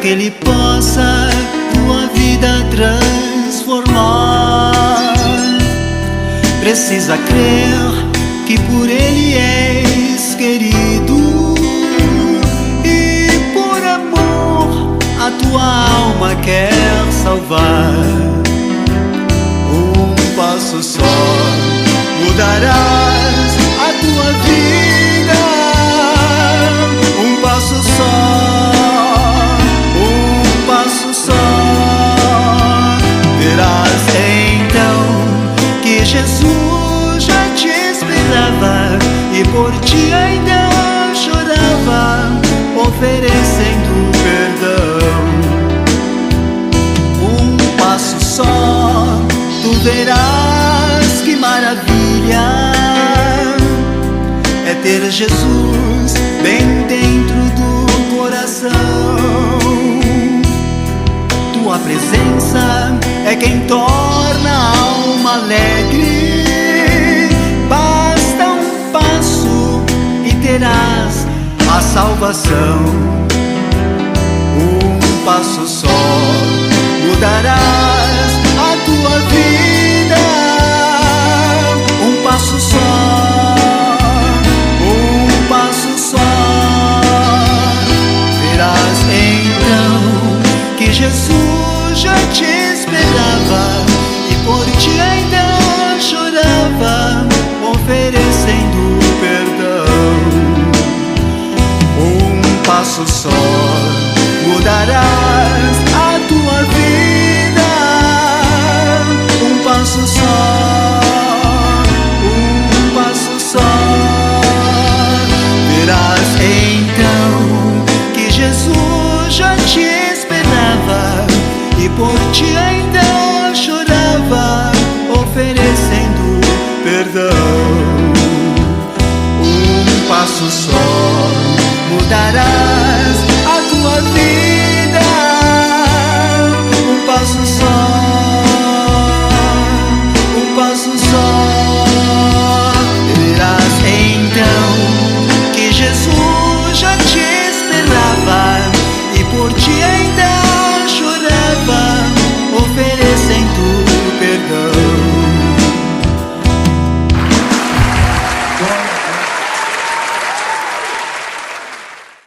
que Ele possa tua vida transformar. Precisa crer que por Ele és querido, e por amor a tua alma quer salvar. Um passo só mudarás a tua vida. Um passo só, um passo só. Verás então que Jesus já te esperava e por ti ainda chorava, oferecendo perdão. Um passo só, tu verás que maravilha é ter Jesus bem dentro do coração. Tua presença é quem torna a alma alegre. Basta um passo e terás a salvação. Um passo só mudarás a tua vida. Um passo só, um passo só. Verás então que Jesus já te esperava e por ti ainda chorava, oferecendo perdão. Um passo só mudarás a tua vida. Um passo só, um passo só. Verás então que Jesus já te esperava e por ti ainda chorava, oferecendo perdão. Um passo só mudará